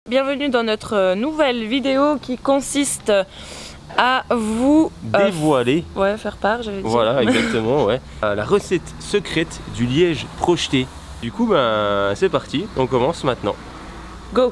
bienvenue dans notre nouvelle vidéo qui consiste à vous dévoiler, faire part, j'avais dit. Voilà, exactement, ouais. La recette secrète du liège projeté. Du coup, ben, c'est parti, on commence maintenant. Go!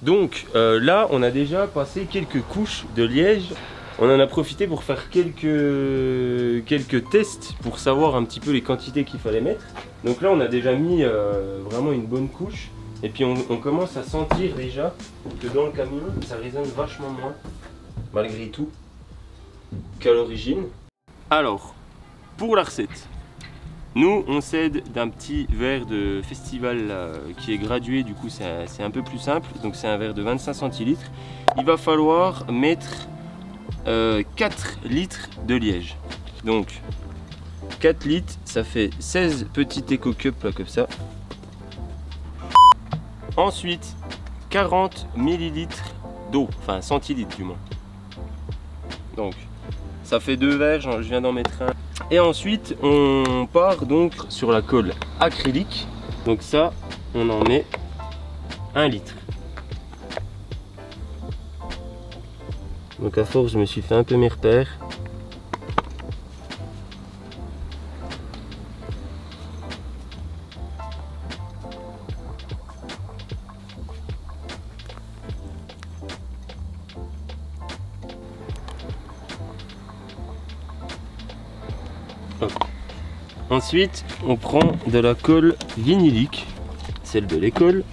Donc là, on a déjà passé quelques couches de liège. On en a profité pour faire quelques tests pour savoir un petit peu les quantités qu'il fallait mettre. Donc là, on a déjà mis vraiment une bonne couche. Et puis on commence à sentir déjà que dans le camion, ça résonne vachement moins, malgré tout, qu'à l'origine. Alors, pour la recette, nous, on s'aide d'un petit verre de festival qui est gradué, du coup c'est un peu plus simple. Donc c'est un verre de 25 centilitres. Il va falloir mettre 4 litres de liège. Donc 4 litres, ça fait 16 petits éco cups là, comme ça. Ensuite, 40 millilitres d'eau, enfin centilitres du moins. Donc ça fait 2 verres, je viens d'en mettre un. Et ensuite on part donc sur la colle acrylique. Donc ça, on en met 1 litre. Donc à force, je me suis fait un peu mes repères. Ensuite, on prend de la colle vinylique, celle de l'école.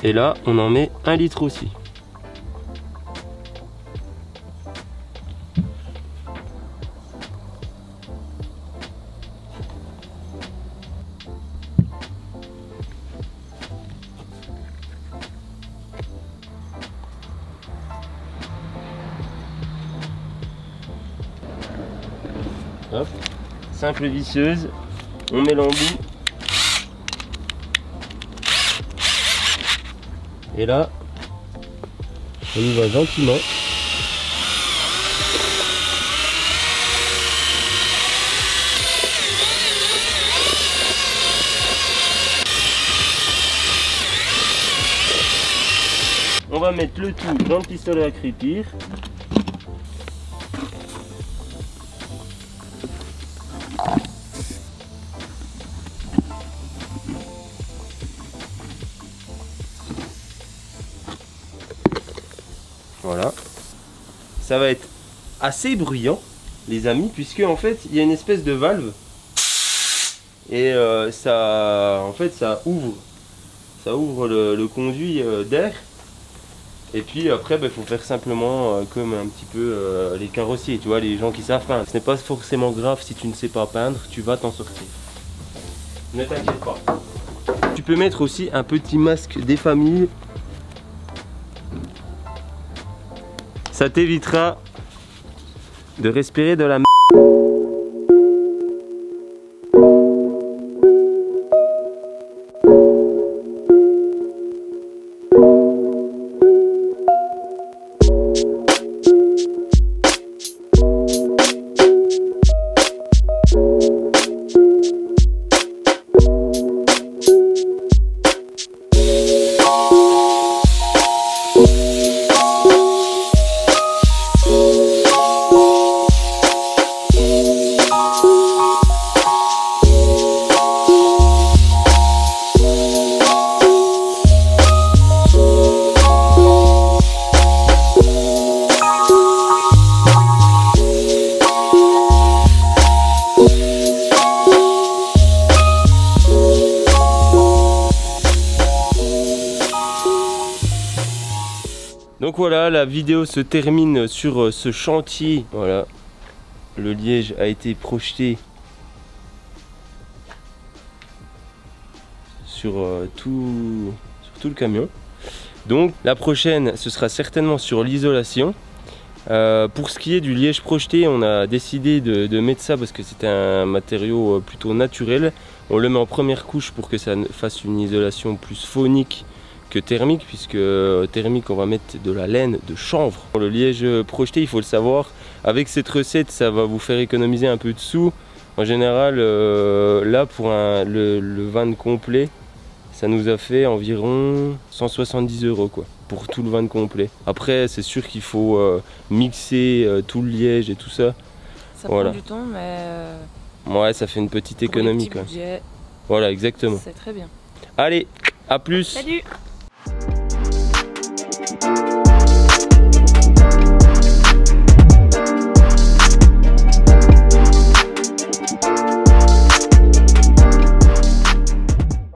Et là, on en met 1 litre aussi. Hop, simple visseuse, on met l'embout. Et là, on y va gentiment. On va mettre le tout dans le pistolet à crépir. Voilà, ça va être assez bruyant les amis, puisque en fait il y a une espèce de valve et ça ouvre le conduit d'air. Et puis après il faut faire simplement comme un petit peu les carrossiers, tu vois, les gens qui savent peindre. Ce n'est pas forcément grave si tu ne sais pas peindre, tu vas t'en sortir, ne t'inquiète pas. Tu peux mettre aussi un petit masque des familles. Ça t'évitera de respirer de la merde. Donc voilà, la vidéo se termine sur ce chantier. Voilà, le liège a été projeté sur tout le camion. Donc la prochaine, ce sera certainement sur l'isolation. Pour ce qui est du liège projeté, on a décidé de mettre ça parce que c'était un matériau plutôt naturel. On le met en première couche pour que ça fasse une isolation plus phonique que thermique, puisque thermique on va mettre de la laine de chanvre. Le liège projeté, il faut le savoir, avec cette recette ça va vous faire économiser un peu de sous. En général là pour le van complet ça nous a fait environ 170 € quoi, pour tout le van complet. Après c'est sûr qu'il faut mixer tout le liège et tout ça. Ça prend du temps mais... ouais, ça fait une petite économie quoi. Voilà, exactement. C'est très bien. Allez, à plus. Salut.